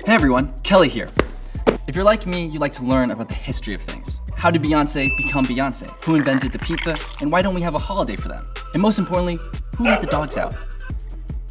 Hey everyone, Kelly here. If you're like me, you like to learn about the history of things. How did Beyonce become Beyonce? Who invented the pizza? And why don't we have a holiday for them? And most importantly, who let the dogs out?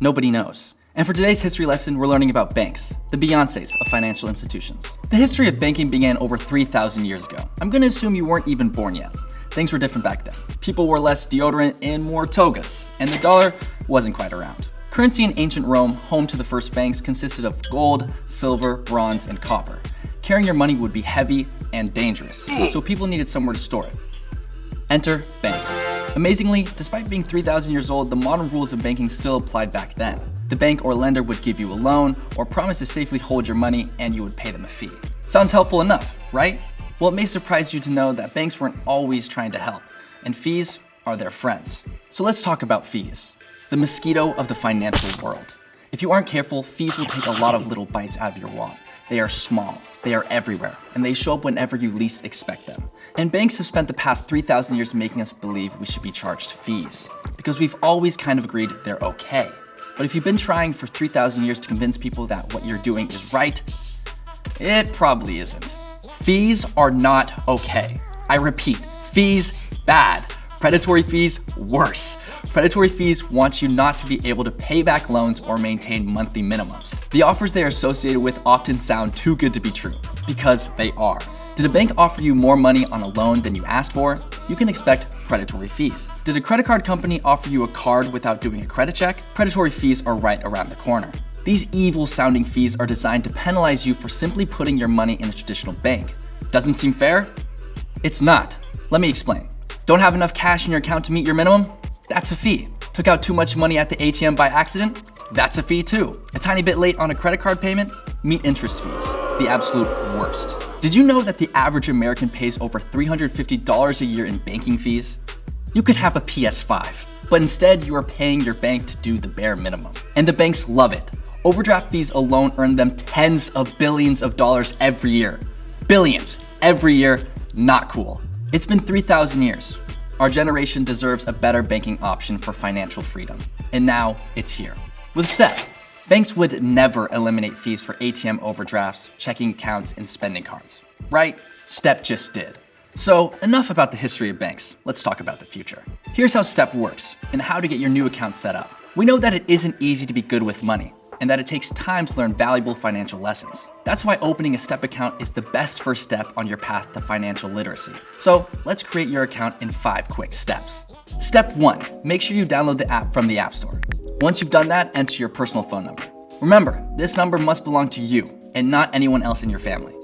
Nobody knows. And for today's history lesson, we're learning about banks, the Beyoncés of financial institutions. The history of banking began over 3,000 years ago. I'm gonna assume you weren't even born yet. Things were different back then. People wore less deodorant and more togas, and the dollar wasn't quite around. Currency in ancient Rome, home to the first banks, consisted of gold, silver, bronze, and copper. Carrying your money would be heavy and dangerous, so people needed somewhere to store it. Enter banks. Amazingly, despite being 3,000 years old, the modern rules of banking still applied back then. The bank or lender would give you a loan or promise to safely hold your money, and you would pay them a fee. Sounds helpful enough, right? Well, it may surprise you to know that banks weren't always trying to help, and fees are their friends. So let's talk about fees, the mosquito of the financial world. If you aren't careful, fees will take a lot of little bites out of your wallet. They are small, they are everywhere, and they show up whenever you least expect them. And banks have spent the past 3,000 years making us believe we should be charged fees, because we've always kind of agreed they're okay. But if you've been trying for 3,000 years to convince people that what you're doing is right, it probably isn't. Fees are not okay. I repeat, fees bad. Predatory fees worse. Predatory fees want you not to be able to pay back loans or maintain monthly minimums. The offers they are associated with often sound too good to be true, because they are. Did a bank offer you more money on a loan than you asked for? You can expect predatory fees. Did a credit card company offer you a card without doing a credit check? Predatory fees are right around the corner. These evil-sounding fees are designed to penalize you for simply putting your money in a traditional bank. Doesn't seem fair? It's not. Let me explain. Don't have enough cash in your account to meet your minimum? That's a fee. Took out too much money at the ATM by accident? That's a fee too. A tiny bit late on a credit card payment? Meet interest fees. The absolute worst. Did you know that the average American pays over $350 a year in banking fees? You could have a PS5, but instead you are paying your bank to do the bare minimum. And the banks love it. Overdraft fees alone earn them tens of billions of dollars every year. Billions every year, not cool. It's been 3,000 years. Our generation deserves a better banking option for financial freedom. And now it's here. With STEP, banks would never eliminate fees for ATM overdrafts, checking accounts, and spending cards. Right? STEP just did. So enough about the history of banks. Let's talk about the future. Here's how STEP works and how to get your new account set up. We know that it isn't easy to be good with money, and that it takes time to learn valuable financial lessons. That's why opening a STEP account is the best first step on your path to financial literacy. So let's create your account in 5 quick steps. Step 1, make sure you download the app from the App Store. Once you've done that, enter your personal phone number. Remember, this number must belong to you and not anyone else in your family.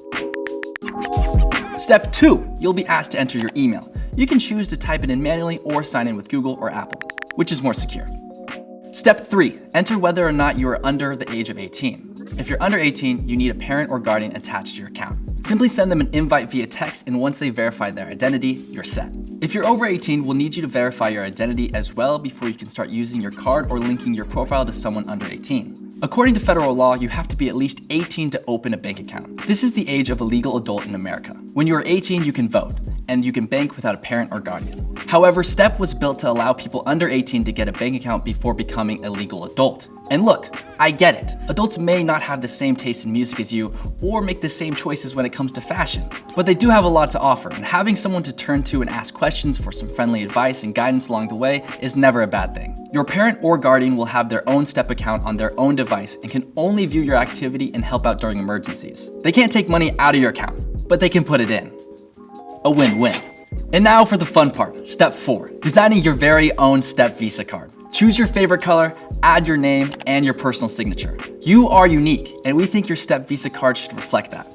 Step 2, you'll be asked to enter your email. You can choose to type it in manually or sign in with Google or Apple, which is more secure. Step 3, enter whether or not you are under the age of 18. If you're under 18, you need a parent or guardian attached to your account. Simply send them an invite via text, and once they verify their identity, you're set. If you're over 18, we'll need you to verify your identity as well before you can start using your card or linking your profile to someone under 18. According to federal law, you have to be at least 18 to open a bank account. This is the age of a legal adult in America. When you are 18, you can vote, and you can bank without a parent or guardian. However, STEP was built to allow people under 18 to get a bank account before becoming a legal adult. And look, I get it. Adults may not have the same taste in music as you or make the same choices when it comes to fashion, but they do have a lot to offer, and having someone to turn to and ask questions for some friendly advice and guidance along the way is never a bad thing. Your parent or guardian will have their own STEP account on their own device and can only view your activity and help out during emergencies. They can't take money out of your account, but they can put it in. A win-win. And now for the fun part, step 4, designing your very own STEP Visa card. Choose your favorite color, add your name, and your personal signature. You are unique, and we think your STEP Visa card should reflect that.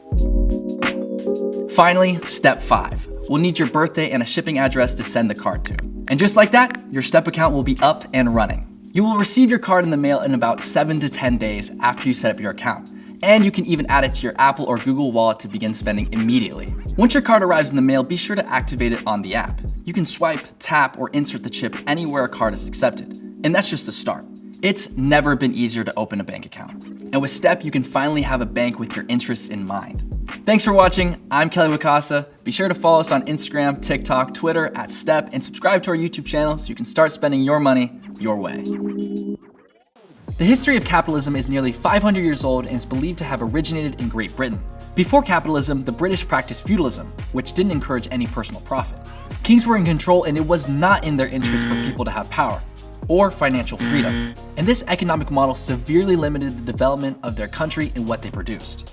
Finally, step 5. We'll need your birthday and a shipping address to send the card to. And just like that, your STEP account will be up and running. You will receive your card in the mail in about 7 to 10 days after you set up your account. And you can even add it to your Apple or Google Wallet to begin spending immediately. Once your card arrives in the mail, be sure to activate it on the app. You can swipe, tap, or insert the chip anywhere a card is accepted. And that's just the start. It's never been easier to open a bank account. And with STEP, you can finally have a bank with your interests in mind. Thanks for watching. I'm Kelly Wakasa. Be sure to follow us on Instagram, TikTok, Twitter @STEP, and subscribe to our YouTube channel so you can start spending your money your way. The history of capitalism is nearly 500 years old and is believed to have originated in Great Britain. Before capitalism, the British practiced feudalism, which didn't encourage any personal profit. Kings were in control, and it was not in their interest for people to have power or financial freedom. And this economic model severely limited the development of their country and what they produced.